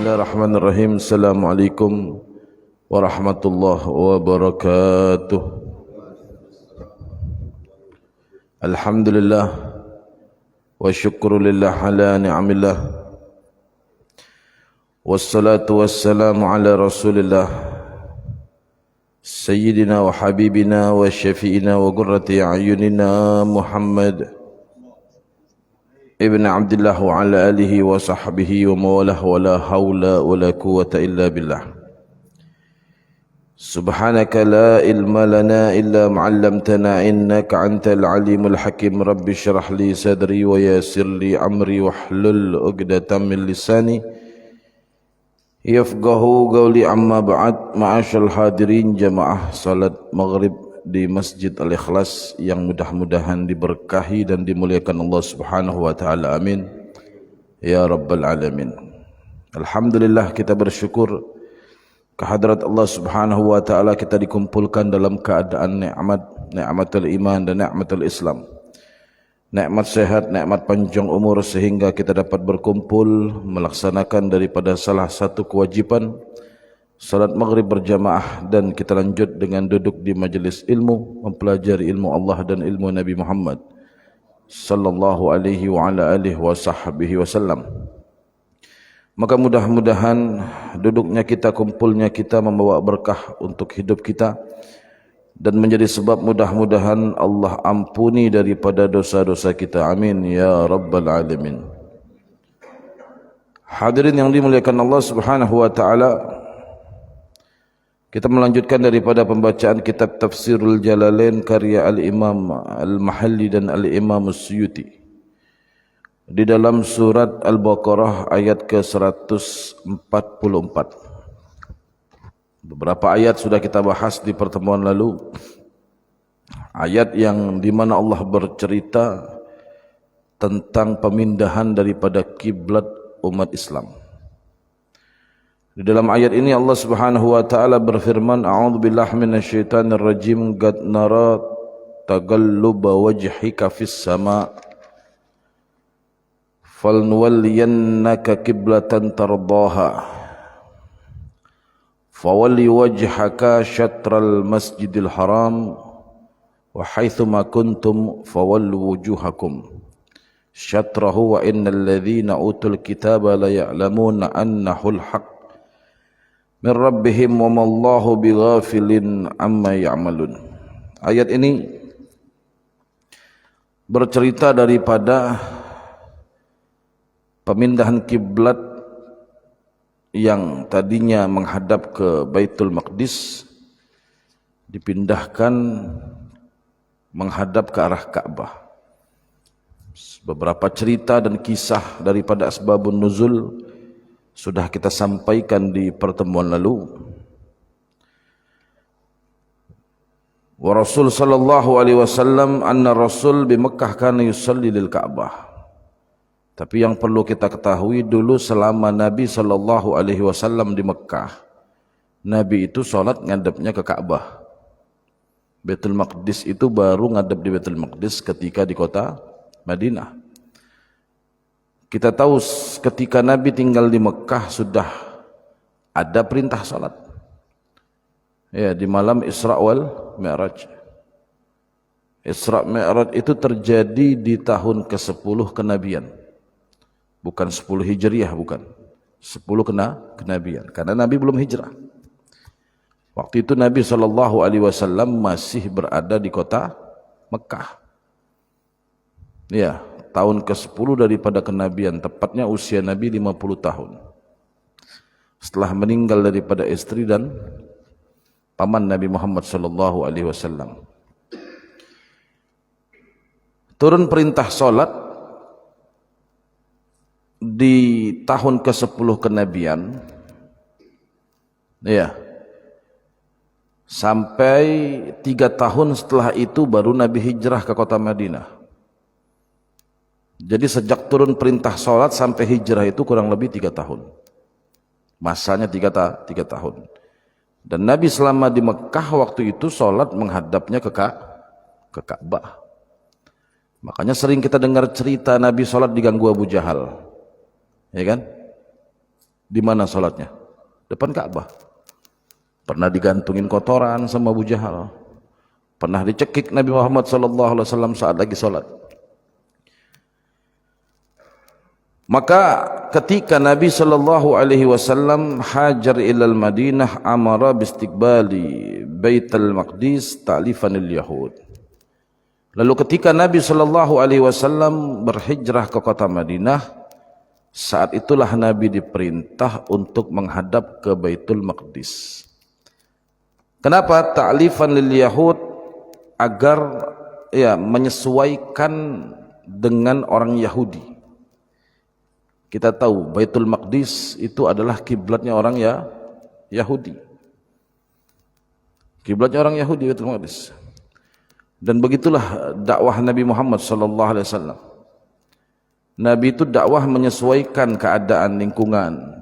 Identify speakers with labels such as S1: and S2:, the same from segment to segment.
S1: Bismillahirrahmanirrahim. Assalamualaikum warahmatullahi wabarakatuh. Alhamdulillah wa syukrulillah ala ni'amillah. Wassalatu wassalamu ala rasulillah Sayyidina wa habibina wa syafi'ina wa qurrati a'yunina Muhammad Ibn Abdullah wa ala alihi wa sahbihi wa mawalah wa la hawla wa la quwata illa billah. Subhanaka la ilma lana illa ma'allamtana innaka antal alimul hakim. Rabbi syrah li sadri wa yassir li amri wa hlul uqdatan min lisani yafqahu qawli. Amma ba'd. Ma'asyal hadirin jamaah salat maghrib di Masjid Al-Ikhlas yang mudah-mudahan diberkahi dan dimuliakan Allah Subhanahu wa taala. Amin ya rabbal alamin. Alhamdulillah, kita bersyukur kehadrat Allah Subhanahu wa taala kita dikumpulkan dalam keadaan nikmatul iman dan nikmatul Islam. Nikmat sehat, nikmat panjang umur sehingga kita dapat berkumpul melaksanakan daripada salah satu kewajiban salat maghrib berjamaah, dan kita lanjut dengan duduk di majlis ilmu, mempelajari ilmu Allah dan ilmu Nabi Muhammad sallallahu alaihi wa ala alihi wa sahbihi wasallam. Maka mudah-mudahan duduknya kita, kumpulnya kita membawa berkah untuk hidup kita dan menjadi sebab mudah-mudahan Allah ampuni daripada dosa-dosa kita. Amin ya rabbal alamin. Hadirin yang dimuliakan Allah Subhanahu wa taala, kita melanjutkan daripada pembacaan kitab Tafsirul Jalalain karya Al-Imam Al-Mahalli dan Al-Imam As-Suyuti di dalam surat Al-Baqarah ayat ke-144. Beberapa ayat sudah kita bahas di pertemuan lalu, ayat yang di mana Allah bercerita tentang pemindahan daripada kiblat umat Islam. Di dalam ayat ini Allah Subhanahu wa taala berfirman, a'udzubillahi minasyaitonir rajim, qad nara taqalluba wajhika fis sama' falnuwalliyannaka qiblatan tardaha fawalli wajhaka syatral masjidil haram wa haitsu ma kuntum fawallu wujuhakum syatrahu wa innal ladzina utul kitaba la ya'lamuna annahul haqq min rabbihim wa mallahu bighafilin amma ya'malun. Ayat ini bercerita daripada pemindahan kiblat yang tadinya menghadap ke Baitul Maqdis dipindahkan menghadap ke arah Ka'bah. Beberapa cerita dan kisah daripada asbabun nuzul sudah kita sampaikan di pertemuan lalu. Wa Rasul sallallahu alaihi wasallam anna Rasul di Mekah kana yusalli lil Ka'bah. Tapi yang perlu kita ketahui dulu, selama Nabi sallallahu alaihi wasallam di Mekah, Nabi itu salat ngadepnya ke Ka'bah. Baitul Maqdis itu baru ngadep di Baitul Maqdis ketika di kota Madinah. Kita tahu ketika Nabi tinggal di Mekah sudah ada perintah salat. Ya, di malam Isra wal Mi'raj. Isra Mi'raj itu terjadi di tahun ke-10 kenabian. Bukan 10 Hijriah, bukan. 10 kenabian. Karena Nabi belum hijrah. Waktu itu Nabi SAW masih berada di kota Mekah. Ya, tahun ke-10 daripada kenabian, tepatnya usia Nabi 50 tahun. Setelah meninggal daripada istri dan paman Nabi Muhammad sallallahu alaihi wasallam. Turun perintah salat di tahun ke-10 kenabian. Ya. Sampai 3 tahun setelah itu baru Nabi hijrah ke kota Madinah. Jadi sejak turun perintah salat sampai hijrah itu kurang lebih 3 tahun. Masanya 3 tahun. Dan Nabi selama di Mekah waktu itu salat menghadapnya ke Ka'bah. Makanya sering kita dengar cerita Nabi salat diganggu Abu Jahal. Ya kan? Di mana salatnya? Depan Ka'bah. Pernah digantungin kotoran sama Abu Jahal. Pernah dicekik Nabi Muhammad SAW saat lagi salat. Maka ketika Nabi SAW hajar ilal Madinah, amara bistiqbali Baitul Maqdis ta'lifanil Yahud. Lalu ketika Nabi SAW berhijrah ke kota Madinah, saat itulah Nabi diperintah untuk menghadap ke Baitul Maqdis. Kenapa? Ta'lifan lil Yahud, agar menyesuaikan dengan orang Yahudi. Kita tahu Baitul Maqdis itu adalah kiblatnya orang Yahudi. Kiblatnya orang Yahudi Baitul Maqdis. Dan begitulah dakwah Nabi Muhammad SAW. Nabi itu dakwah menyesuaikan keadaan lingkungan.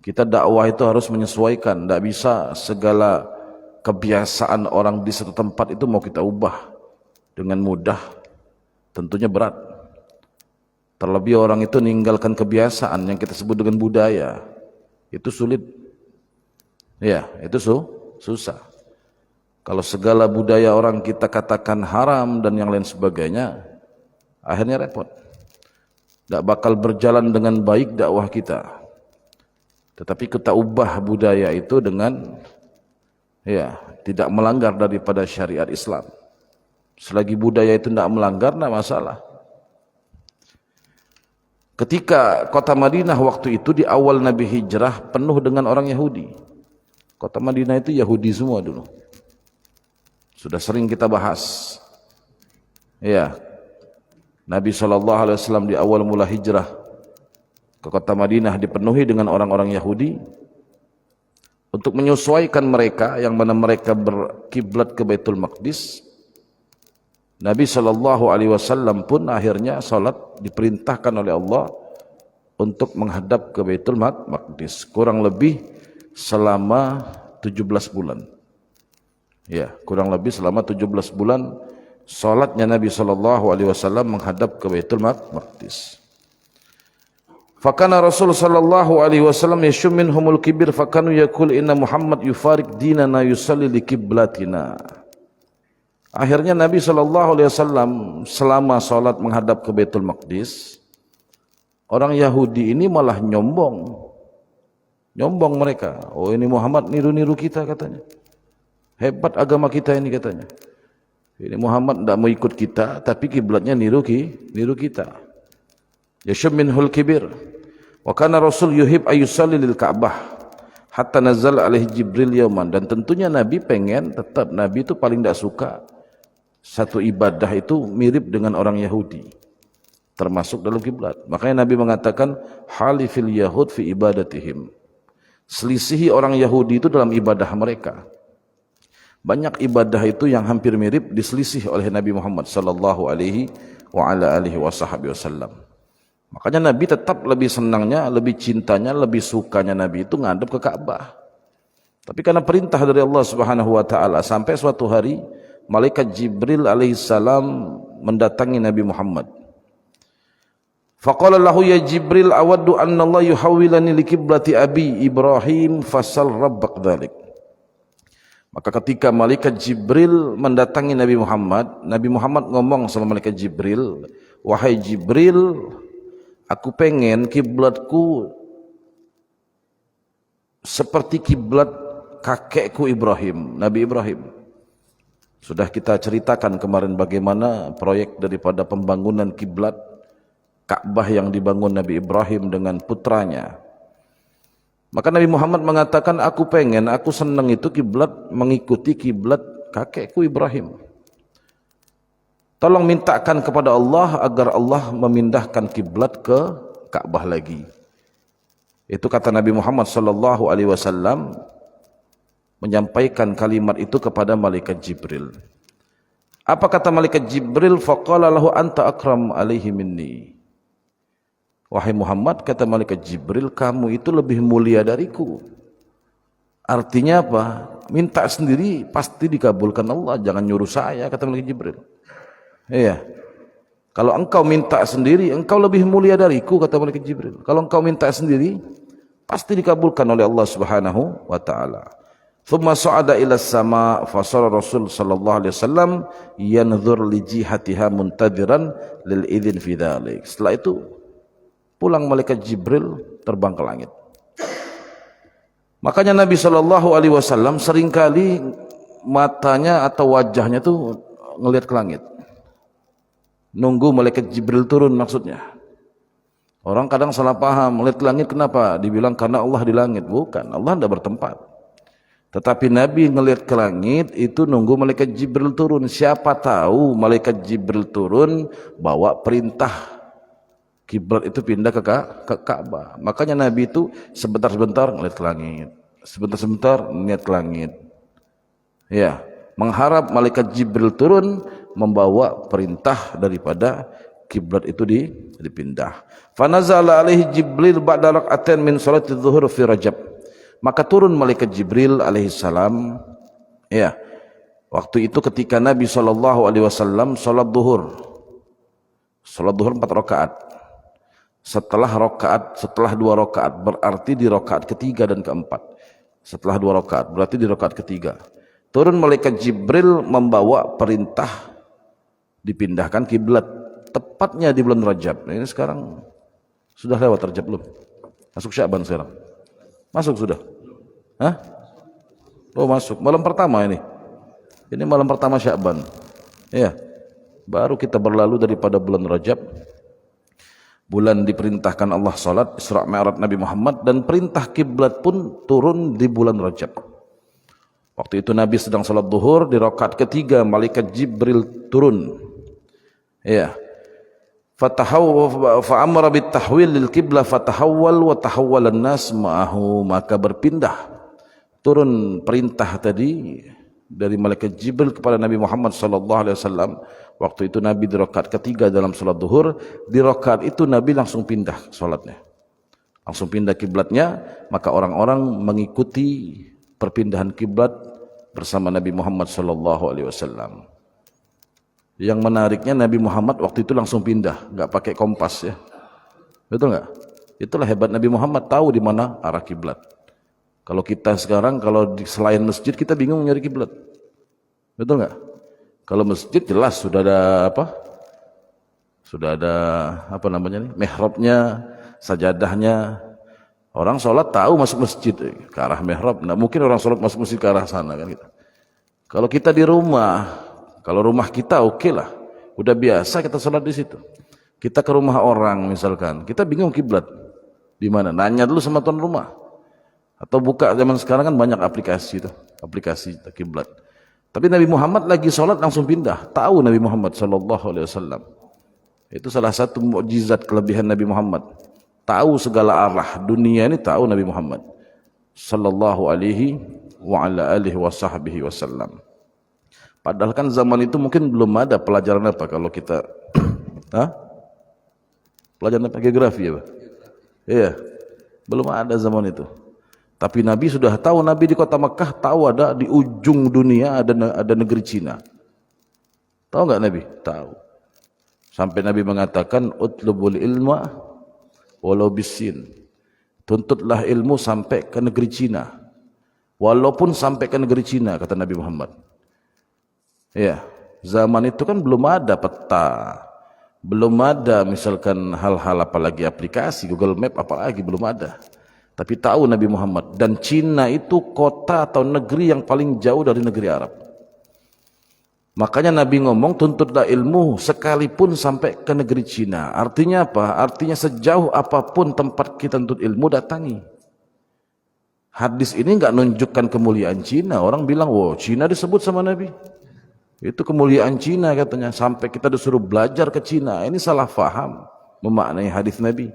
S1: Kita dakwah itu harus menyesuaikan, tidak bisa segala kebiasaan orang di satu tempat itu mau kita ubah dengan mudah. Tentunya berat. Terlebih orang itu meninggalkan kebiasaan yang kita sebut dengan budaya, itu sulit. Ya, itu susah. Kalau segala budaya orang kita katakan haram dan yang lain sebagainya, akhirnya repot. Tidak bakal berjalan dengan baik dakwah kita. Tetapi kita ubah budaya itu dengan tidak melanggar daripada syariat Islam. Selagi budaya itu tidak melanggar, tidak masalah. Ketika kota Madinah waktu itu di awal Nabi hijrah penuh dengan orang Yahudi. Kota Madinah itu Yahudi semua dulu. Sudah sering kita bahas. Nabi SAW di awal mula hijrah ke kota Madinah dipenuhi dengan orang-orang Yahudi untuk menyesuaikan mereka, yang mana mereka berkiblat ke Baitul Maqdis. Nabi SAW pun akhirnya salat diperintahkan oleh Allah untuk menghadap ke Baitul Maqdis kurang lebih selama 17 bulan. Kurang lebih selama 17 bulan salatnya Nabi SAW menghadap ke Baitul Maqdis. Fakana Rasul sallallahu alaihi wasallam yashum minhumul kibir fakanu yaqul inna Muhammad yufarik dinana yusalli li qiblatina. Akhirnya Nabi SAW selama salat menghadap ke Baitul Maqdis, orang Yahudi ini malah nyombong mereka. Oh, ini Muhammad niru-niru kita katanya. Hebat agama kita ini katanya. Ini Muhammad tidak mau ikut kita, tapi kiblatnya niru kita. Yashum minhul kibir. Wa kana Rasul yuhib ayyusalli lil Ka'bah hatta nazal alaihi Jibril yauman. Dan tentunya Nabi pengen, tetap Nabi itu paling tidak suka satu ibadah itu mirip dengan orang Yahudi, termasuk dalam kiblat. Makanya Nabi mengatakan halifil yahud fi ibadatihim. Selisihi orang Yahudi itu dalam ibadah mereka. Banyak ibadah itu yang hampir mirip diselisih oleh Nabi Muhammad sallallahu alaihi wasallam. Makanya Nabi tetap lebih senangnya, lebih cintanya, lebih sukanya Nabi itu ngadep ke Ka'bah. Tapi karena perintah dari Allah Subhanahu wa taala, sampai suatu hari malaikat Jibril alaihissalam mendatangi Nabi Muhammad. Faqala lahu ya Jibril awaddu anna Allah yuhawwilani li qiblati abi Ibrahim fasal rabbak dzalik. Maka ketika malaikat Jibril mendatangi Nabi Muhammad ngomong sama malaikat Jibril, wahai Jibril, aku pengen kiblatku seperti kiblat kakekku Ibrahim, Nabi Ibrahim. Sudah kita ceritakan kemarin bagaimana proyek daripada pembangunan kiblat Ka'bah yang dibangun Nabi Ibrahim dengan putranya. Maka Nabi Muhammad mengatakan, aku senang itu kiblat mengikuti kiblat kakekku Ibrahim. Tolong mintakan kepada Allah agar Allah memindahkan kiblat ke Ka'bah lagi. Itu kata Nabi Muhammad SAW menyampaikan kalimat itu kepada malaikat Jibril. Apa kata malaikat Jibril? Faqala lahu anta akram alaihi minni. Wahai Muhammad, kata malaikat Jibril, kamu itu lebih mulia dariku. Artinya apa? Minta sendiri pasti dikabulkan Allah, jangan nyuruh saya, kata malaikat Jibril. Iya. Kalau engkau minta sendiri, engkau lebih mulia dariku, kata malaikat Jibril. Kalau engkau minta sendiri, pasti dikabulkan oleh Allah Subhanahu wa taala. Thumma sa'ada ila sama fa sara Rasul sallallahu alaihi wasallam yanzur li jihatiha muntadiran lil idzin fi dzalik. Setelah itu pulang malaikat Jibril terbang ke langit. Makanya Nabi sallallahu alaihi wasallam seringkali matanya atau wajahnya tuh ngelihat ke langit. Nunggu malaikat Jibril turun maksudnya. Orang kadang salah paham, melihat langit kenapa? Dibilang karena Allah di langit. Bukan, Allah tidak bertempat. Tetapi Nabi ngelihat ke langit itu nunggu malaikat Jibril turun. Siapa tahu malaikat Jibril turun bawa perintah kiblat itu pindah ke Ka'bah. Makanya Nabi itu sebentar-sebentar ngelihat ke langit, sebentar-sebentar ngelihat ke langit. Ya, mengharap malaikat Jibril turun membawa perintah daripada kiblat itu dipindah. Fanazala alaihi Jibril ba'da rak'atain min salati dzuhur fi Rajab. Maka turun malaikat Jibril alaihi salam, ya. Waktu itu ketika Nabi sallallahu alaihi wasallam salat zuhur. Salat zuhur 4 rakaat. Setelah 2 rakaat berarti di rakaat ketiga dan keempat. Setelah 2 rakaat berarti di rakaat ketiga. Turun malaikat Jibril membawa perintah dipindahkan kiblat tepatnya di bulan Rajab. Nah, ini sekarang sudah lewat Rajab belum? Masuk Sya'ban sekarang. Masuk sudah? Hah? Oh masuk. Malam pertama ini. Ini malam pertama Sya'ban. Iya. Baru kita berlalu daripada bulan Rajab. Bulan diperintahkan Allah salat Isra Mi'raj Nabi Muhammad dan perintah kiblat pun turun di bulan Rajab. Waktu itu Nabi sedang salat zuhur di rakaat ketiga malaikat Jibril turun. Iya. Fa'amara bitahwil lil qiblah fatahawwal wa tahawwalan nas ma'ahu, maka berpindah turun perintah tadi dari malaikat Jibril kepada Nabi Muhammad sallallahu alaihi wasallam. Waktu itu Nabi di rakaat ketiga dalam salat zuhur, di rakaat itu Nabi langsung pindah salatnya. Langsung pindah kiblatnya, maka orang-orang mengikuti perpindahan kiblat bersama Nabi Muhammad sallallahu alaihi wasallam. Yang menariknya Nabi Muhammad waktu itu langsung pindah, nggak pakai kompas ya, betul nggak? Itulah hebat Nabi Muhammad, tahu di mana arah kiblat. Kalau kita sekarang kalau di selain masjid kita bingung nyari kiblat, betul nggak? Kalau masjid jelas sudah ada apa? Sudah ada apa namanya nih? Mihrabnya, sajadahnya. Orang sholat tahu masuk masjid ke arah mihrab. Nah mungkin orang sholat masuk masjid ke arah sana kan gitu. Kalau kita di rumah. Kalau rumah kita oke lah, udah biasa kita sholat di situ. Kita ke rumah orang misalkan, kita bingung kiblat di mana, nanya dulu sama tuan rumah. Atau buka, zaman sekarang kan banyak aplikasi itu, aplikasi kiblat. Tapi Nabi Muhammad lagi sholat langsung pindah, tahu Nabi Muhammad sallallahu alaihi wasallam. Itu salah satu mukjizat kelebihan Nabi Muhammad. Tahu segala arah dunia ini, tahu Nabi Muhammad sallallahu alaihi wa ala alihi wa sahbihi wasallam. Padahal kan zaman itu mungkin belum ada pelajaran apa kalau kita pelajaran apa? Geografi ya Pak? Iya, belum ada zaman itu. Tapi Nabi sudah tahu, Nabi di kota Mekah tahu ada di ujung dunia ada negeri Cina. Tahu nggak Nabi? Tahu. Sampai Nabi mengatakan utlubul ilma walau bisin. Tuntutlah ilmu sampai ke negeri Cina. Walaupun sampai ke negeri Cina, kata Nabi Muhammad. Ya, zaman itu kan belum ada peta, belum ada misalkan hal-hal apalagi aplikasi Google Map apalagi belum ada. Tapi tahu Nabi Muhammad, dan Cina itu kota atau negeri yang paling jauh dari negeri Arab. Makanya Nabi ngomong tuntutlah ilmu sekalipun sampai ke negeri Cina. Artinya apa? Artinya sejauh apapun tempat kita tuntut ilmu datangi. Hadis ini enggak menunjukkan kemuliaan Cina. Orang bilang, "Wow, Cina disebut sama Nabi." Itu kemuliaan Cina katanya, sampai kita disuruh belajar ke Cina. Ini salah faham memaknai hadis Nabi.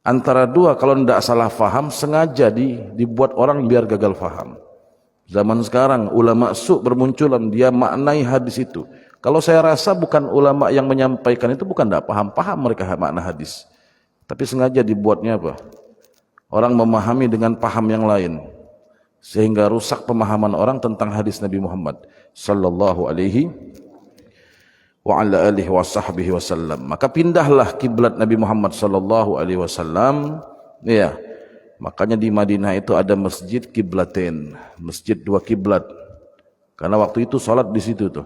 S1: Antara dua, kalau tidak salah faham sengaja dibuat orang biar gagal faham. Zaman sekarang ulama su bermunculan, dia maknai hadis itu. Kalau saya rasa bukan ulama yang menyampaikan itu, bukan tidak paham mereka makna hadis, tapi sengaja dibuatnya apa? Orang memahami dengan paham yang lain, sehingga rusak pemahaman orang tentang hadis Nabi Muhammad sallallahu alaihi wa ala alihi wa sahbihi wasallam. Maka pindahlah kiblat Nabi Muhammad sallallahu alaihi wasallam ya Makanya di Madinah itu ada masjid kiblatain, masjid dua kiblat. Karena waktu itu salat di situ tuh.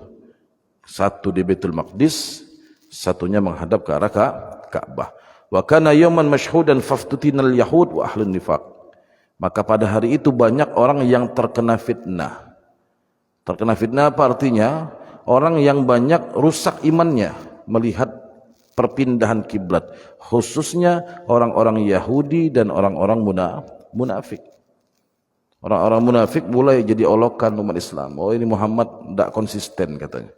S1: Satu di Baitul Maqdis, satunya menghadap ke arah Ka'bah. Wa kana yawman mashhudan faftutinal yahud wa ahlun nifaq. Maka pada hari itu banyak orang yang terkena fitnah. Terkena fitnah apa artinya? Orang yang banyak rusak imannya melihat perpindahan kiblat, khususnya orang-orang Yahudi dan orang-orang munafik. Orang-orang munafik mulai jadi olokan umat Islam. Oh, ini Muhammad tidak konsisten katanya.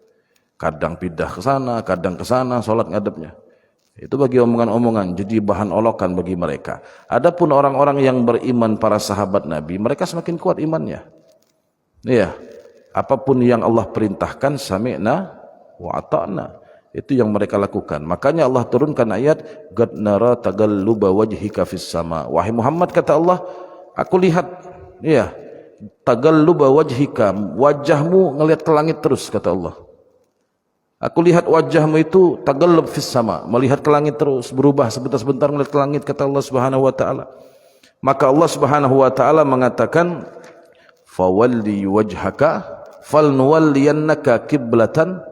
S1: Kadang pindah ke sana, kadang ke sana, salat ngadepnya. Itu bagi omongan-omongan, jadi bahan olokan bagi mereka. Adapun orang-orang yang beriman, para sahabat Nabi, mereka semakin kuat imannya. Iya, apapun yang Allah perintahkan, sami'na wa ata'na. Itu yang mereka lakukan. Makanya Allah turunkan ayat, qad nara tagalluba wajhika fis sama. Wahai Muhammad, kata Allah, aku lihat, iya, tagalluba wajhika, wajahmu ngelihat ke langit terus, kata Allah. Aku lihat wajahmu itu tagallub fis sama, melihat ke langit terus, berubah sebentar-sebentar melihat ke langit, kata Allah Subhanahu wa taala. Maka Allah Subhanahu wa taala mengatakan, fawalli wajhaka falnuwalliyannaka kiblatan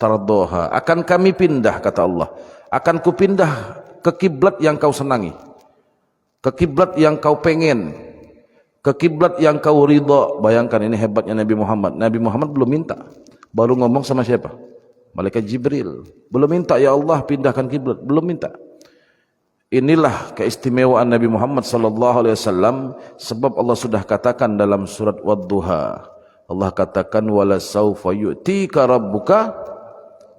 S1: tardoha. Akan kami pindah, kata Allah, akan ku pindah ke kiblat yang kau senangi, ke kiblat yang kau pengen, ke kiblat yang kau ridha. Bayangkan ini hebatnya Nabi Muhammad. Nabi Muhammad belum minta, baru ngomong sama siapa? Malaikat Jibril. Belum minta, ya Allah pindahkan kiblat, belum minta. Inilah keistimewaan Nabi Muhammad sallallahu alaihi wasallam, sebab Allah sudah katakan dalam surat Wad-Duha. Allah katakan, wala saufa yu'tika rabbuka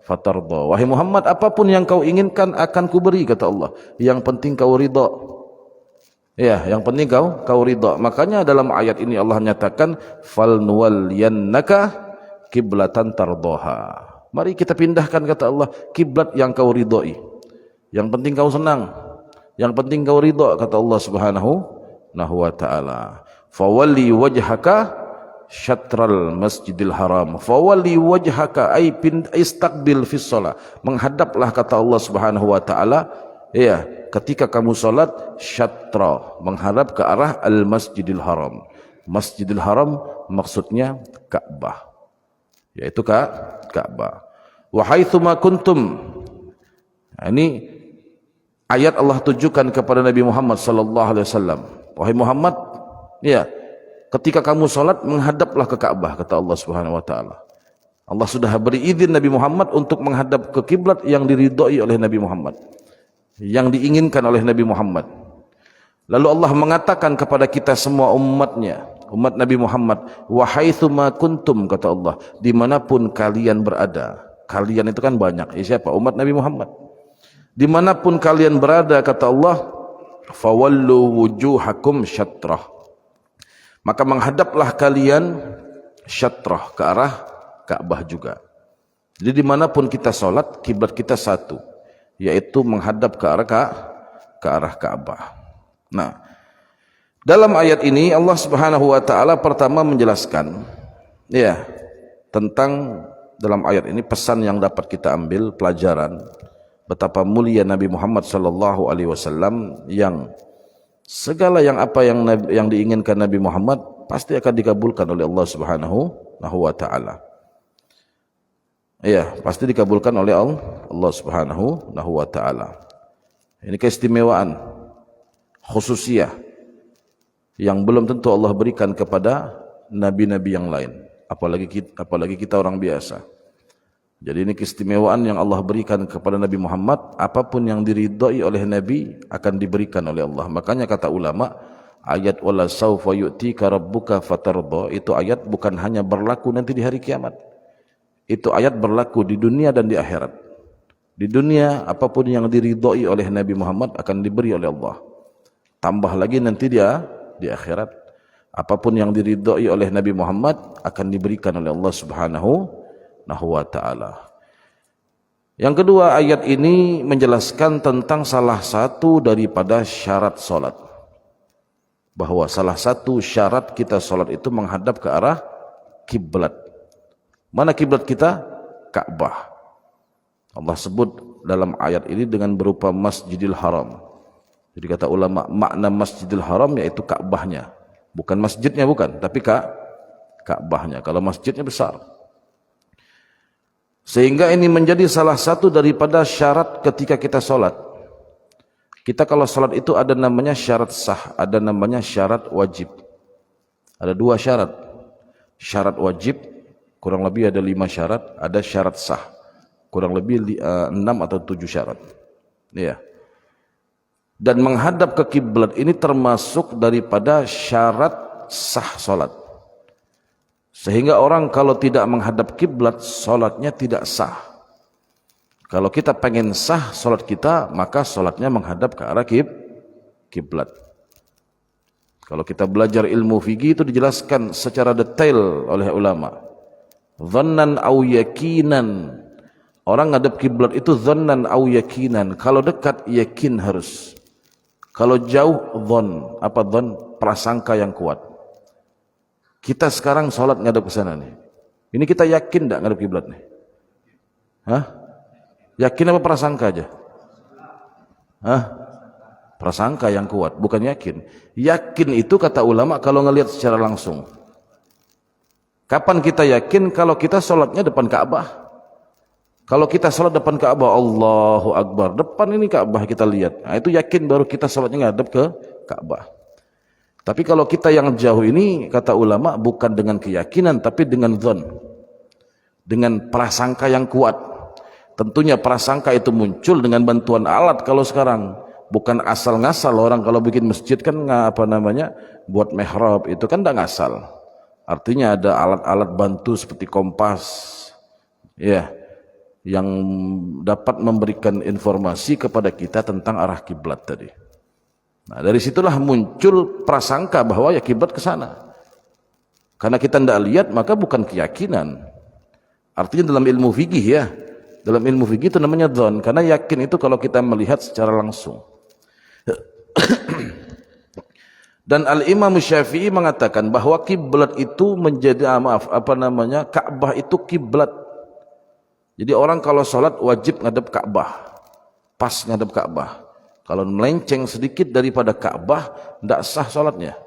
S1: fatarda. Wahai Muhammad, apapun yang kau inginkan akan kuberi, kata Allah. Yang penting kau ridha. Ya, yang penting kau ridha. Makanya dalam ayat ini Allah nyatakan, falnuwalliyannaka kiblatan tardoha. Mari kita pindahkan, kata Allah, kiblat yang kau ridhoi. Yang penting kau senang, yang penting kau ridha, kata Allah Subhanahu wa taala. Fawalli wajhaka syatral masjidil haram. Fawalli wajhaka ay istaqbil fis shalah. Menghadaplah, kata Allah Subhanahu wa taala, ya, ketika kamu salat, syatra, menghadap ke arah al masjidil haram. Masjidil haram maksudnya Ka'bah, yaitu Ka'bah. Wa haitsuma kuntum. Ini ayat Allah tujukan kepada Nabi Muhammad sallallahu alaihi wasallam. Wahai Muhammad, ya, ketika kamu salat menghadaplah ke Ka'bah, kata Allah Subhanahu wa taala. Allah sudah beri izin Nabi Muhammad untuk menghadap ke kiblat yang diridhoi oleh Nabi Muhammad, yang diinginkan oleh Nabi Muhammad. Lalu Allah mengatakan kepada kita semua umatnya, umat Nabi Muhammad, wa haitsuma kuntum, kata Allah, dimanapun kalian berada. Kalian itu kan banyak, siapa? Umat Nabi Muhammad. Dimanapun kalian berada, kata Allah, fawallu wujuhakum syatrah. Maka menghadaplah kalian syatrah, ke arah Ka'bah juga. Jadi dimanapun kita salat, kiblat kita satu, yaitu menghadap ke arah Ka'bah. Nah, dalam ayat ini Allah Subhanahu wa taala pertama menjelaskan, ya, tentang dalam ayat ini pesan yang dapat kita ambil pelajaran betapa mulia Nabi Muhammad sallallahu alaihi wasallam, yang segala yang diinginkan Nabi Muhammad pasti akan dikabulkan oleh Allah Subhanahu wa taala. Iya, pasti dikabulkan oleh Allah Subhanahu wa taala. Ini keistimewaan khususiyah yang belum tentu Allah berikan kepada nabi-nabi yang lain, apalagi kita orang biasa. Jadi ini keistimewaan yang Allah berikan kepada Nabi Muhammad. Apapun yang diridhai oleh Nabi akan diberikan oleh Allah. Makanya kata ulama, ayat wala saufa yu'tika rabbuka fatarda, itu ayat bukan hanya berlaku nanti di hari kiamat. Itu ayat berlaku di dunia dan di akhirat. Di dunia, apapun yang diridhai oleh Nabi Muhammad akan diberi oleh Allah. Tambah lagi nanti dia di akhirat, apapun yang diridhai oleh Nabi Muhammad akan diberikan oleh Allah Subhanahu wa ta'ala. Yang kedua, ayat ini menjelaskan tentang salah satu daripada syarat salat, bahwa salah satu syarat kita salat itu menghadap ke arah kiblat. Mana kiblat kita? Ka'bah. Allah sebut dalam ayat ini dengan berupa Masjidil Haram. Jadi kata ulama, makna Masjidil Haram yaitu Ka'bahnya. Bukan masjidnya, bukan, tapi Ka'bahnya. Kalau masjidnya besar. Sehingga ini menjadi salah satu daripada syarat ketika kita sholat. Kita kalau sholat itu ada namanya syarat sah, ada namanya syarat wajib. Ada dua syarat. Syarat wajib, kurang lebih ada 5 syarat, ada syarat sah. Kurang lebih 6 atau 7 syarat. Ya. Dan menghadap ke kiblat ini termasuk daripada syarat sah sholat. Sehingga orang kalau tidak menghadap kiblat, sholatnya tidak sah. Kalau kita pengen sah sholat kita, maka sholatnya menghadap ke arah kiblat. Kalau kita belajar ilmu fikih itu dijelaskan secara detail oleh ulama. Dhannan au yakinan. Orang ngadep kiblat itu dhannan au yakinan. Kalau dekat yakin harus. Kalau jauh dhann. Apa dhann? Prasangka yang kuat. Kita sekarang sholat ngadep ke sana nih. Ini kita yakin enggak ngadep kiblat nih? Hah? Yakin apa prasangka aja? Hah? Prasangka yang kuat, bukan yakin. Yakin itu kata ulama kalau ngelihat secara langsung. Kapan kita yakin? Kalau kita sholatnya depan Ka'bah. Kalau kita sholat depan Ka'bah, Allahu Akbar, depan ini Ka'bah kita lihat. Nah, itu yakin baru kita sholatnya ngadep ke Ka'bah. Tapi kalau kita yang jauh ini, kata ulama, bukan dengan keyakinan, tapi dengan dzan. Dengan prasangka yang kuat. Tentunya prasangka itu muncul dengan bantuan alat kalau sekarang. Bukan asal-ngasal orang kalau bikin masjid kan buat mihrab itu kan enggak ngasal. Artinya ada alat-alat bantu seperti kompas, ya, yang dapat memberikan informasi kepada kita tentang arah kiblat tadi. Nah, dari situlah muncul prasangka bahwa ya kiblat ke sana. Karena kita tidak lihat maka bukan keyakinan. Artinya dalam ilmu fikih ya, dalam ilmu fikih itu namanya dzan, karena yakin itu kalau kita melihat secara langsung. Dan Al-Imam Syafi'i mengatakan bahwa kiblat itu menjadi Ka'bah itu kiblat. Jadi orang kalau sholat wajib ngadep Ka'bah, pas ngadep Ka'bah. Kalau melenceng sedikit daripada Ka'bah, tidak sah sholatnya.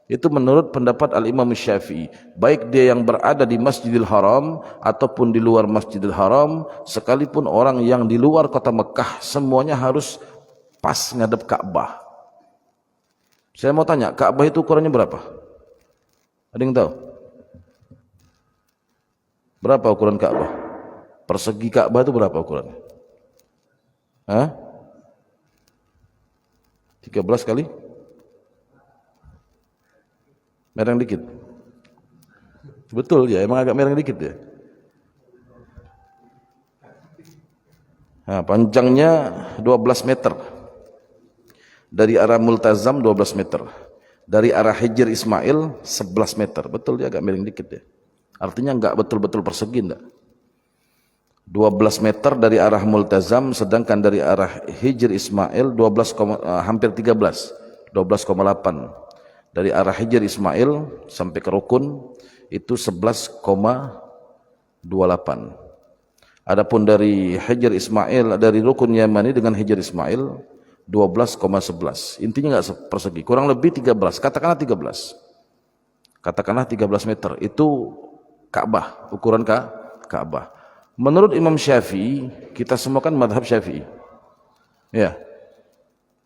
S1: Itu menurut pendapat Al-Imam Syafi'i. Baik dia yang berada di Masjidil Haram ataupun di luar Masjidil Haram, sekalipun orang yang di luar kota Mekah, semuanya harus pas ngadep Ka'bah. Saya mau tanya, Ka'bah itu ukurannya berapa? Ada yang tahu? Berapa ukuran Ka'bah? Persegi Ka'bah itu berapa ukurannya? Hah? 13 kali? Mereng dikit. Betul ya, emang agak mereng dikit ya. Nah, panjangnya 12 meter. Dari arah Multazam 12 meter. Dari arah Hijr Ismail 11 meter. Betul dia agak miring dikit ya. Artinya enggak betul-betul persegi enggak. 12 meter dari arah Multazam, sedangkan dari arah Hijr Ismail hampir 13. 12,8. Dari arah Hijr Ismail sampai ke Rukun itu 11,28. Adapun dari Hijr Ismail, dari Rukun Yamani dengan Hijr Ismail 12,11. Intinya enggak persegi, kurang lebih 13. Katakanlah 13. Katakanlah 13 meter. Itu Ka'bah, ukuran Ka'bah. Menurut Imam Syafi'i, kita semua kan madhab Syafi'i. Ya.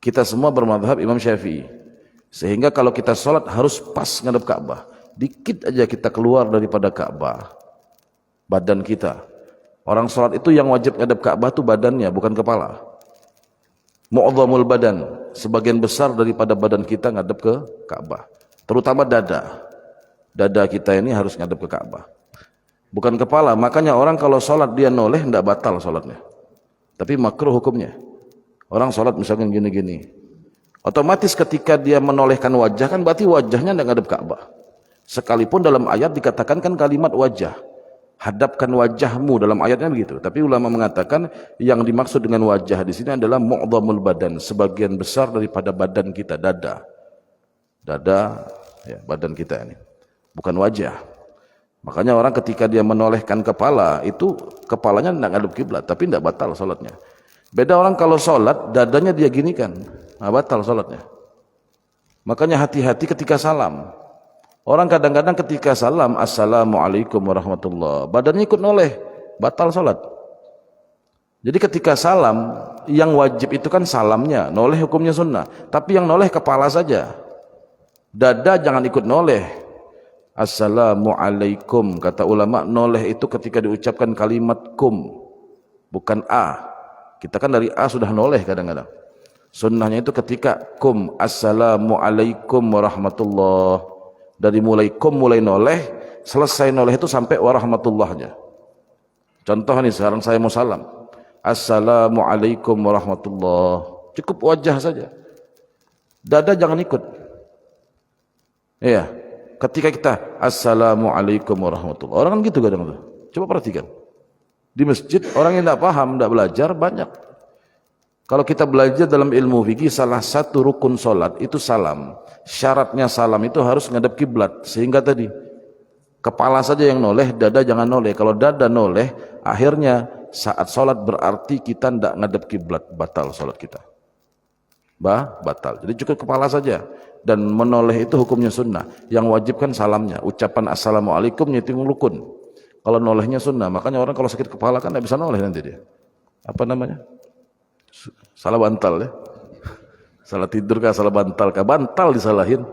S1: Kita semua bermadhab Imam Syafi'i. Sehingga kalau kita sholat harus pas ngadep Ka'bah. Dikit aja kita keluar daripada Ka'bah, badan kita. Orang sholat itu yang wajib ngadep Ka'bah itu badannya, bukan kepala. Mu'adhamul badan, sebagian besar daripada badan kita ngadep ke Ka'bah. Terutama dada. Dada kita ini harus ngadep ke Ka'bah. Bukan kepala, makanya orang kalau sholat dia noleh tidak batal sholatnya. Tapi makruh hukumnya. Orang sholat misalkan gini-gini. Otomatis ketika dia menolehkan wajah kan berarti wajahnya tidak ngadep Ka'bah. Sekalipun dalam ayat dikatakan kan kalimat wajah. Hadapkan wajahmu, dalam ayatnya begitu. Tapi ulama mengatakan yang dimaksud dengan wajah di sini adalah mu'dhamul badan, sebagian besar daripada badan kita, dada. Dada ya, badan kita ini. Bukan wajah. Makanya orang ketika dia menolehkan kepala, itu kepalanya tidak ngadep kiblat, tapi tidak batal salatnya. Beda orang kalau salat dadanya dia ginikan. batal salatnya. Makanya hati-hati ketika salam. Orang kadang-kadang ketika salam, assalamualaikum warahmatullah, badannya ikut noleh, batal salat. Jadi ketika salam, yang wajib itu kan salamnya, noleh hukumnya sunnah. Tapi yang noleh kepala saja, dada jangan ikut noleh. Assalamualaikum, kata ulama, noleh itu ketika diucapkan kalimat kum, bukan a. Kita kan dari a sudah noleh kadang-kadang. Sunnahnya itu ketika kum, assalamualaikum warahmatullah. Dari mulai kum, mulai noleh, selesai noleh itu sampai warahmatullahnya. Contoh nih, sekarang saya mau salam, assalamualaikum warahmatullah, cukup wajah saja, dada jangan ikut. Iya, ketika kita assalamualaikum warahmatullah, orang kan gitu kadang-kadang. Coba perhatikan di masjid, orang yang tidak paham, tidak belajar banyak. Kalau kita belajar dalam ilmu fikih, salah satu rukun solat itu salam. Syaratnya salam itu harus ngadep kiblat, sehingga tadi kepala saja yang noleh, dada jangan noleh. Kalau dada noleh, akhirnya saat solat berarti kita tidak ngadep kiblat, batal solat kita. Batal. Jadi cukup kepala saja. Dan menoleh itu hukumnya sunnah. Yang wajib kan salamnya, ucapan assalamualaikum nyiting rukun. Kalau nolehnya sunnah, makanya orang kalau sakit kepala kan tidak bisa noleh nanti dia. Apa namanya? Salah bantal ya. Salah tidur kah, salah bantal kah? Bantal disalahin.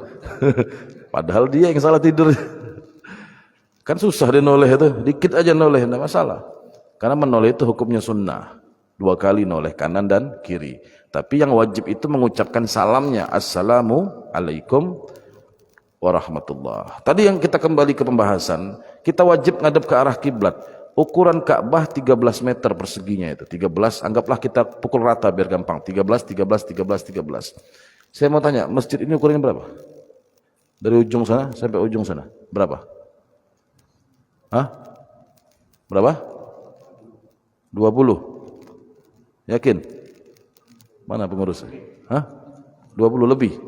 S1: Padahal dia yang salah tidur. Kan susah dia noleh itu, dikit aja noleh, tidak masalah. Karena menoleh itu hukumnya sunnah. 2 kali noleh kanan dan kiri. Tapi yang wajib itu mengucapkan salamnya, assalamualaikum warahmatullah. Tadi yang kita kembali ke pembahasan, kita wajib ngadep ke arah kiblat. Ukuran Ka'bah 13 meter perseginya itu. 13, anggaplah kita pukul rata biar gampang. 13. Saya mau tanya, masjid ini ukurannya berapa? Dari ujung sana sampai ujung sana. Berapa? Hah? Berapa? 20. Yakin? Mana pengurusnya? Hah? 20 lebih.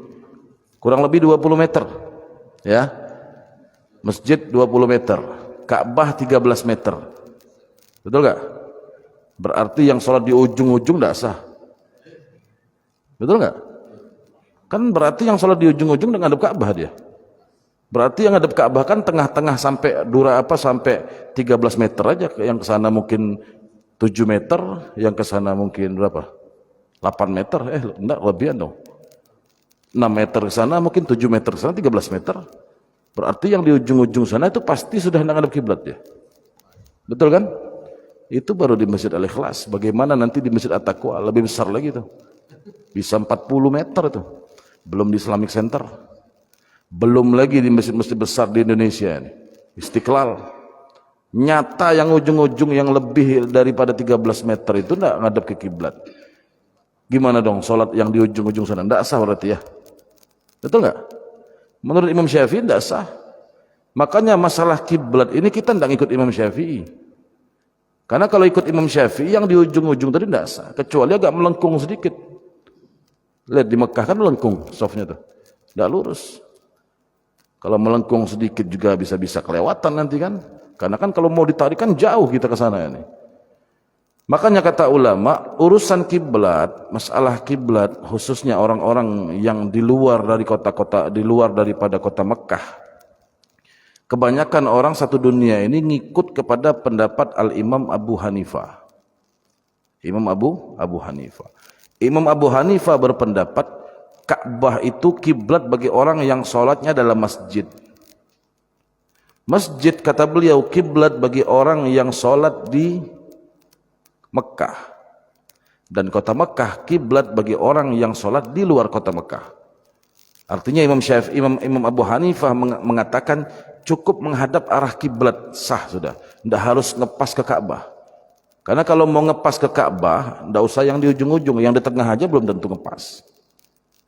S1: Kurang lebih 20 meter. Ya. Masjid 20 meter. Ka'bah 13 meter. Betul gak? Berarti yang sholat di ujung-ujung tidak sah. Betul gak? Kan berarti yang sholat di ujung-ujung dengan ngadep Ka'bah dia. Berarti yang ngadep Ka'bah kan tengah-tengah sampai sampai 13 meter aja. Yang ke sana mungkin 7 meter, yang ke sana mungkin berapa? 8 meter. Enggak, lebihan dong. 6 meter ke sana, mungkin 7 meter ke sana, 13 meter. Berarti yang di ujung-ujung sana itu pasti sudah ngadep kiblat ya. Betul kan? Itu baru di Masjid Al-Ikhlas. Bagaimana nanti di Masjid At-Taqwa, lebih besar lagi tuh. Bisa 40 meter itu. Belum di Islamic Center. Belum lagi di masjid-masjid besar di Indonesia ini. Istiqlal. Nyata yang ujung-ujung yang lebih daripada 13 meter itu enggak ngadep ke kiblat. Gimana dong salat yang di ujung-ujung sana? Enggak sah berarti ya. Betul enggak? Menurut Imam Syafi'i enggak sah. Makanya masalah kiblat ini kita enggak ikut Imam Syafi'i. Karena kalau ikut Imam Syafi'i yang di ujung-ujung tadi enggak sah, kecuali agak melengkung sedikit. Lihat di Mekah kan melengkung softnya tuh. Enggak lurus. Kalau melengkung sedikit juga bisa-bisa kelewatan nanti kan. Karena kan kalau mau ditarik kan jauh kita ke sana ini. Makanya kata ulama, urusan kiblat, masalah kiblat khususnya orang-orang yang di luar dari kota-kota, di luar daripada kota Mekah. Kebanyakan orang satu dunia ini ngikut kepada pendapat Al-Imam Abu Hanifah. Imam Abu Hanifah. Imam Abu Hanifah berpendapat Ka'bah itu kiblat bagi orang yang sholatnya dalam masjid. Masjid kata beliau kiblat bagi orang yang sholat di Mekah. Dan kota Mekah kiblat bagi orang yang sholat di luar kota Mekah. Artinya Imam Abu Hanifah mengatakan cukup menghadap arah kiblat sah sudah. Tidak harus ngepas ke Ka'bah. Karena kalau mau ngepas ke Ka'bah, tidak usah yang di ujung-ujung, yang di tengah aja belum tentu ngepas.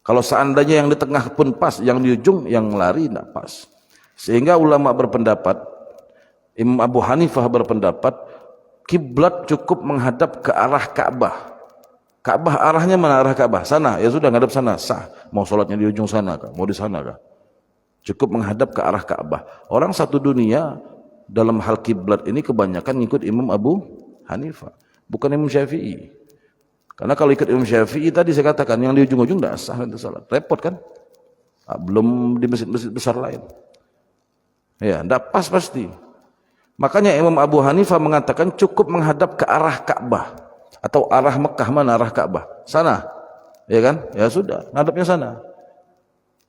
S1: Kalau seandainya yang di tengah pun pas, yang di ujung yang lari tidak pas. Sehingga ulama berpendapat, Imam Abu Hanifah berpendapat, kiblat cukup menghadap ke arah Ka'bah. Ka'bah arahnya mana? Arah Ka'bah sana, ya sudah ngadap sana, sah. Mau sholatnya di ujung sana kah? Mau di sana kah? Cukup menghadap ke arah Ka'bah. Orang satu dunia dalam hal kiblat ini kebanyakan ngikut Imam Abu Hanifah, bukan Imam Syafi'i. Karena kalau ikut Imam Syafi'i tadi saya katakan yang di ujung-ujung tidak sah itu salat. Repot kan? Belum di masjid-masjid besar lain. Ya, tidak pas pasti. Makanya Imam Abu Hanifah mengatakan cukup menghadap ke arah Ka'bah atau arah Mekah, mana arah Ka'bah? Sana. Ya kan? Ya sudah, ngadapnya sana.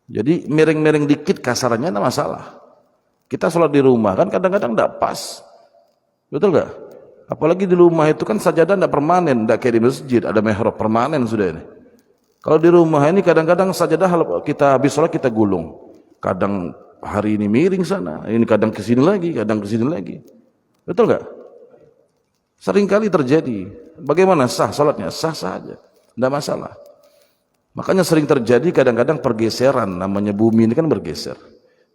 S1: Jadi miring-miring dikit kasarannya tidak masalah. Kita sholat di rumah kan kadang-kadang tidak pas. Betul nggak? Apalagi di rumah itu kan sajadah tidak permanen, tidak kayak di masjid ada mihrab permanen sudah ini. Kalau di rumah ini kadang-kadang sajadah kita habis sholat kita gulung. Kadang hari ini miring sana, ini kadang ke sini lagi, kadang ke sini lagi. Betul nggak? Seringkali terjadi. Bagaimana sah sholatnya? Sah saja, tidak masalah. Makanya sering terjadi kadang-kadang pergeseran, namanya bumi ini kan bergeser.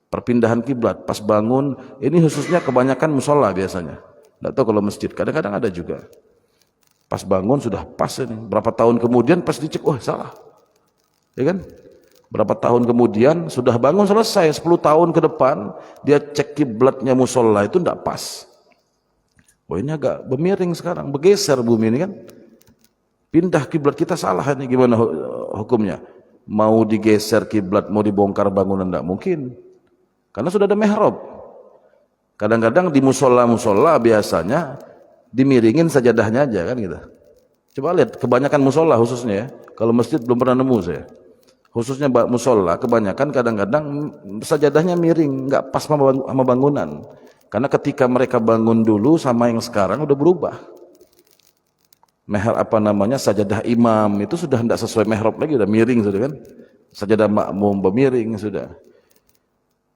S1: Perpindahan kiblat pas bangun, ini khususnya kebanyakan musola biasanya. Tidak tahu kalau masjid, kadang-kadang ada juga. Pas bangun sudah pas ini, berapa tahun kemudian pas dicek, wah salah. Ya kan? Berapa tahun kemudian sudah bangun selesai, 10 tahun ke depan dia cek kiblatnya musola itu tidak pas. Wah ini agak bermiring sekarang, bergeser bumi ini kan. Pindah kiblat kita salah ini, gimana hukumnya? Mau digeser kiblat, mau dibongkar bangunan tidak mungkin. Karena sudah ada mihrab. Kadang-kadang di musola-musola biasanya dimiringin sajadahnya aja kan gitu. Coba lihat kebanyakan musola khususnya ya. Kalau masjid belum pernah nemu saya. Khususnya musola kebanyakan kadang-kadang sajadahnya miring, nggak pas sama bangunan. Karena ketika mereka bangun dulu sama yang sekarang udah berubah. Sajadah imam itu sudah tidak sesuai mihrab lagi, udah miring sudah kan. Sajadah makmum bermiring sudah.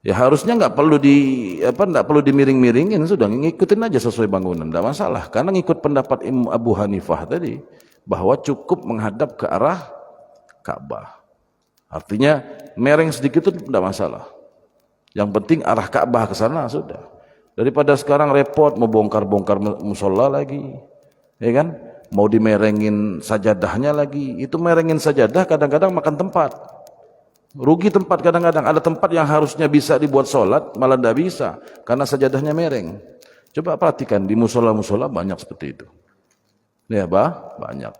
S1: Ya harusnya nggak perlu dimiring-miringin, sudah ngikutin aja sesuai bangunan, tidak masalah. Karena ngikut pendapat Imam Abu Hanifah tadi bahwa cukup menghadap ke arah Ka'bah. Artinya mereng sedikit itu tidak masalah. Yang penting arah Ka'bah ke sana sudah. Daripada sekarang repot mau bongkar-bongkar musola lagi, ya kan? Mau dimerengin sajadahnya lagi, itu merengin sajadah kadang-kadang makan tempat. Rugi tempat kadang-kadang, ada tempat yang harusnya bisa dibuat sholat malah tidak bisa karena sajadahnya mereng. Coba perhatikan di musola-musola banyak seperti itu. Ya banyak.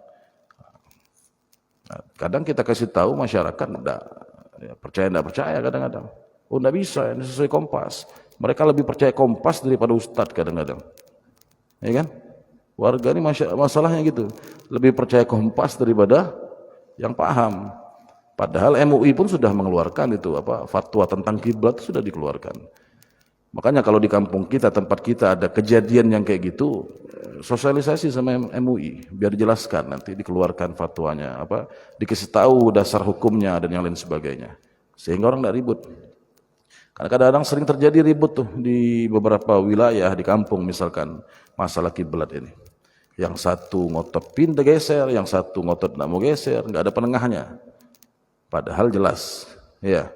S1: Nah, kadang kita kasih tahu masyarakat tidak tidak percaya kadang-kadang. Oh tidak bisa, ini sesuai kompas. Mereka lebih percaya kompas daripada ustadz kadang-kadang. Ya kan? Warga ini masalahnya gitu, lebih percaya kompas daripada yang paham. Padahal MUI pun sudah mengeluarkan itu fatwa tentang kiblat sudah dikeluarkan. Makanya kalau di kampung kita, tempat kita ada kejadian yang kayak gitu, sosialisasi sama MUI biar dijelaskan, nanti dikeluarkan fatwanya, dikasih tahu dasar hukumnya dan yang lain sebagainya. Sehingga orang tidak ribut. Karena kadang-kadang sering terjadi ribut tuh di beberapa wilayah di kampung misalkan masalah kiblat ini. Yang satu ngotot pindah geser, yang satu ngotot tidak mau geser, nggak ada penengahnya. Padahal jelas, ya.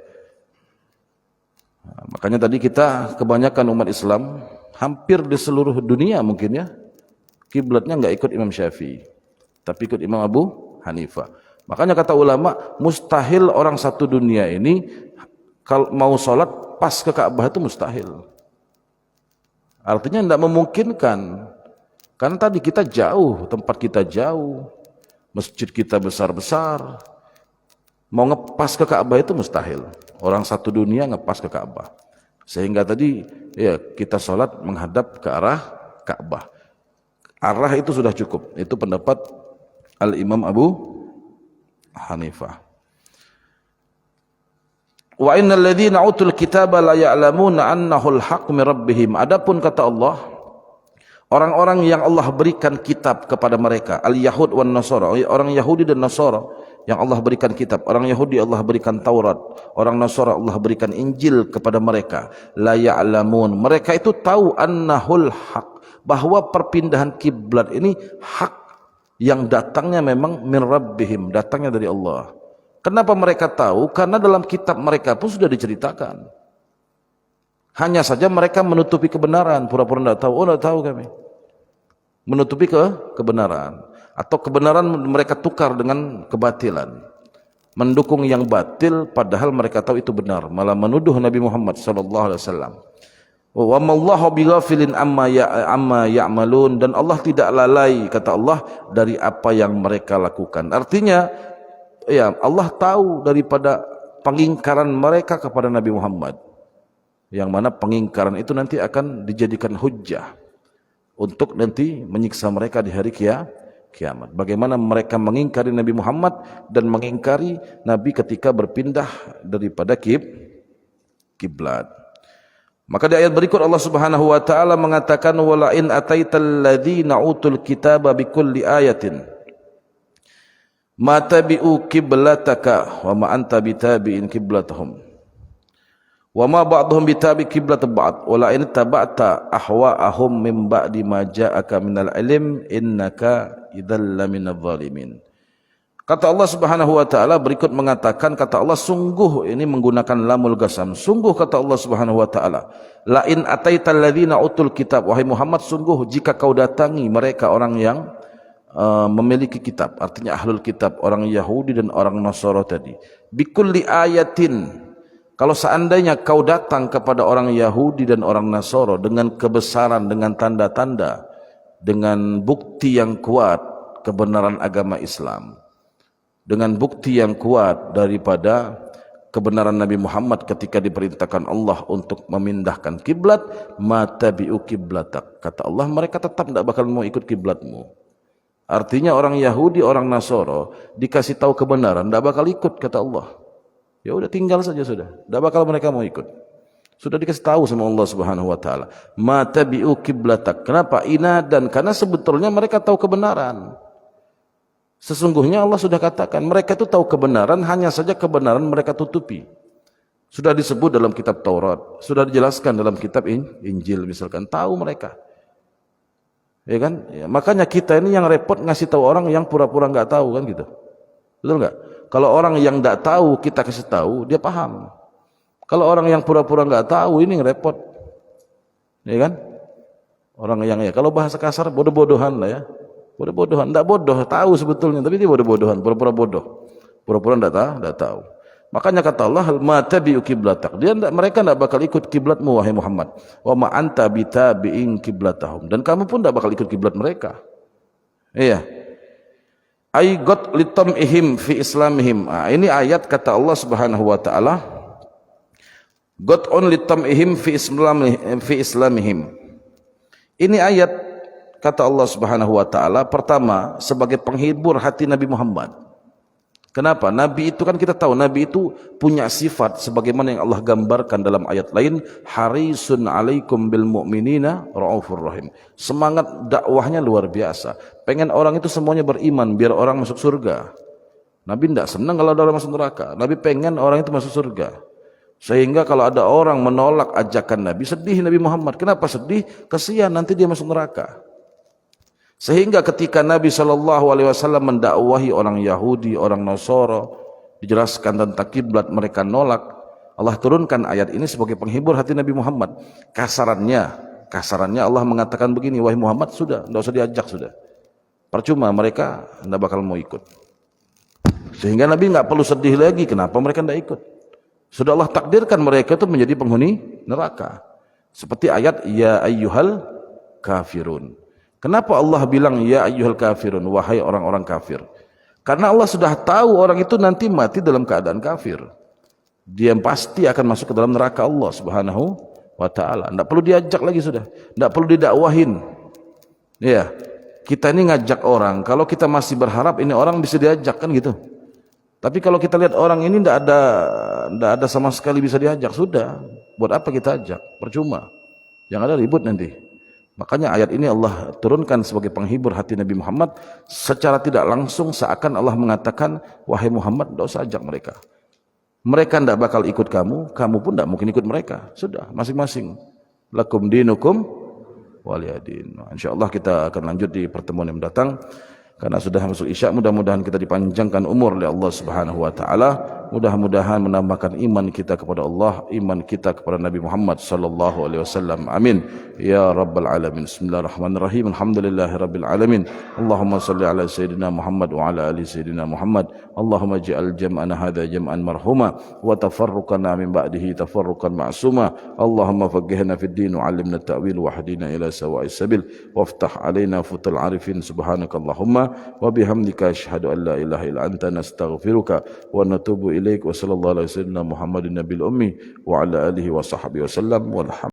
S1: Nah, makanya tadi kita kebanyakan umat Islam hampir di seluruh dunia mungkin ya kiblatnya nggak ikut Imam Syafi'i, tapi ikut Imam Abu Hanifah. Makanya kata ulama mustahil orang satu dunia ini kalau mau sholat pas ke Ka'bah itu mustahil. Artinya tidak memungkinkan. Karena tadi kita jauh, tempat kita jauh, masjid kita besar-besar. Mau ngepas ke Ka'bah itu mustahil. Orang satu dunia ngepas ke Ka'bah. Sehingga tadi ya kita sholat menghadap ke arah Ka'bah. Arah itu sudah cukup. Itu pendapat Al-Imam Abu Hanifah. Wa innal ladzina utul kitaba la ya'lamuna annahu al-haqq min rabbihim. Adapun kata Allah, orang-orang yang Allah berikan kitab kepada mereka, al-Yahud wan Nasara, orang Yahudi dan Nasara yang Allah berikan kitab. Orang Yahudi Allah berikan Taurat, orang Nasara Allah berikan Injil kepada mereka. La ya'lamun, mereka itu tahu annahul haq, bahwa perpindahan kiblat ini hak yang datangnya memang min rabbihim, datangnya dari Allah. Kenapa mereka tahu? Karena dalam kitab mereka pun sudah diceritakan. Hanya saja mereka menutupi kebenaran, pura-pura tidak tahu. Oh, tidak tahu kami. Menutupi kebenaran. Atau kebenaran mereka tukar dengan kebatilan. Mendukung yang batil padahal mereka tahu itu benar. Malah menuduh Nabi Muhammad SAW. Wa mallahu bighafilin amma ya'malun, dan Allah tidak lalai, kata Allah, dari apa yang mereka lakukan. Artinya ya, Allah tahu daripada pengingkaran mereka kepada Nabi Muhammad, yang mana pengingkaran itu nanti akan dijadikan hujjah untuk nanti menyiksa mereka di hari kiamat. Bagaimana mereka mengingkari Nabi Muhammad dan mengingkari Nabi ketika berpindah daripada kiblat. Maka di ayat berikut Allah Subhanahu wa taala mengatakan, wala in ataital ladzina utul kitaba bikulli ayatin ma tabi'u qiblataka wa ma anta bitabi'in qiblatahum wa ma ba'dhum bitabi qiblat ba'd wala in taba'ta ahwa'ahum min ba'di ma ja'aka minal ilm innaka idzal laminadh dhalimin. Kata Allah Subhanahu wa taala berikut mengatakan, kata Allah, sungguh, ini menggunakan lamul qasam, sungguh kata Allah Subhanahu wa taala, la in ataital ladzina utul kitab, wahai Muhammad, sungguh jika kau datangi mereka orang yang memiliki kitab, artinya ahlul kitab, orang Yahudi dan orang Nasara tadi, bikulli ayatin, kalau seandainya kau datang kepada orang Yahudi dan orang Nasara dengan kebesaran, dengan tanda-tanda, dengan bukti yang kuat kebenaran agama Islam, dengan bukti yang kuat daripada kebenaran Nabi Muhammad ketika diperintahkan Allah untuk memindahkan kiblat, matabi'u kiblatak, kata Allah, mereka tetap tidak bakal mau ikut kiblatmu. Artinya orang Yahudi, orang Nasara dikasih tahu kebenaran, tidak bakal ikut, kata Allah. Ya udah, tinggal saja sudah, tidak bakal mereka mau ikut. Sudah dikasih tahu sama Allah Subhanahu wa taala, matabi'u kiblatak. Kenapa? Inadan, karena sebetulnya mereka tahu kebenaran. Sesungguhnya Allah sudah katakan, mereka itu tahu kebenaran, hanya saja kebenaran mereka tutupi. Sudah disebut dalam kitab Taurat, sudah dijelaskan dalam kitab Injil misalkan, tahu mereka. Ya kan? Ya, makanya kita ini yang repot ngasih tahu orang yang pura-pura enggak tahu, kan gitu. Betul enggak? Kalau orang yang enggak tahu kita kasih tahu, dia paham. Kalau orang yang pura-pura enggak tahu, ini repot. Ya kan? Orang yang, ya kalau bahasa kasar, bodoh-bodohan lah ya. Bodoh-bodohan, tidak bodoh, tahu sebetulnya, tapi dia bodoh-bodohan, pura-pura bodoh, pura-pura tidak tahu. Makanya kata Allah, matabi'u kiblatak, mereka tidak bakal ikut kiblatmu wahai Muhammad. Wa ma anta bitabi'in kiblatahum, dan kamu pun tidak bakal ikut kiblat mereka. Iya. Ai got litamihim fi islamihim. Ini ayat kata Allah Subhanahu wa taala, got on litamihim fi islamihim. Ini ayat kata Allah Subhanahu wa taala pertama sebagai penghibur hati Nabi Muhammad. Kenapa? Nabi itu kan kita tahu, Nabi itu punya sifat sebagaimana yang Allah gambarkan dalam ayat lain, harisun alaikum bil mu'minina raufur rahim. Semangat dakwahnya luar biasa. Pengen orang itu semuanya beriman biar orang masuk surga. Nabi tidak senang kalau ada orang masuk neraka. Nabi pengen orang itu masuk surga. Sehingga kalau ada orang menolak ajakan Nabi, sedih Nabi Muhammad. Kenapa sedih? Kasihan nanti dia masuk neraka. Sehingga ketika Nabi SAW mendakwahi orang Yahudi, orang Nasara, dijelaskan tentang kiblat, mereka nolak, Allah turunkan ayat ini sebagai penghibur hati Nabi Muhammad. Kasarannya Allah mengatakan begini, wahai Muhammad, sudah, tidak usah diajak, sudah. Percuma, mereka tidak bakal mau ikut. Sehingga Nabi tidak perlu sedih lagi, kenapa mereka tidak ikut. Sudah Allah takdirkan mereka itu menjadi penghuni neraka. Seperti ayat, ya ayyuhal kafirun. Kenapa Allah bilang ya ayyuhal kafirun, wahai orang-orang kafir? Karena Allah sudah tahu orang itu nanti mati dalam keadaan kafir. Dia pasti akan masuk ke dalam neraka Allah Subhanahu wa taala. Tidak perlu diajak lagi sudah. Tidak perlu didakwahin. Ya, kita ini ngajak orang, kalau kita masih berharap ini orang bisa diajak, kan gitu. Tapi kalau kita lihat orang ini tidak ada sama sekali bisa diajak, sudah. Buat apa kita ajak? Percuma. Yang ada ribut nanti. Makanya ayat ini Allah turunkan sebagai penghibur hati Nabi Muhammad, secara tidak langsung seakan Allah mengatakan, wahai Muhammad, tidak usah ajak mereka. Mereka tidak bakal ikut kamu, kamu pun tidak mungkin ikut mereka. Sudah, masing-masing. Lakum dinukum waliyadin. InsyaAllah kita akan lanjut di pertemuan yang mendatang. Karena sudah masuk isya, mudah-mudahan kita dipanjangkan umur oleh Allah Subhanahu wa taala. mudah-mudahan menambahkan iman kita kepada Allah, iman kita kepada Nabi Muhammad sallallahu alaihi wasallam. Amin ya rabbal alamin. Bismillahirrahmanirrahim. Alhamdulillahirabbil alamin. Allahumma salli ala sayyidina Muhammad wa ala ali sayyidina Muhammad. Allahumma ij'al jam'ana hadha jam'an marhuma wa tafarruqana min ba'dihi tafarruqan ma'suma. Allahumma faqihna fid din wa 'allimna at-ta'wil wa hdina ila sawa'is sabil waftah alaina futul arifin. Subhanakallahumma wa bihamdika asyhadu an la ilaha illa anta nastaghfiruka wa natubu ilaik. Wa sallallahu alaihi wasallam Muhammadin nabil ummi wa ala alihi wa sahbihi wasallam. Walhamdulillah.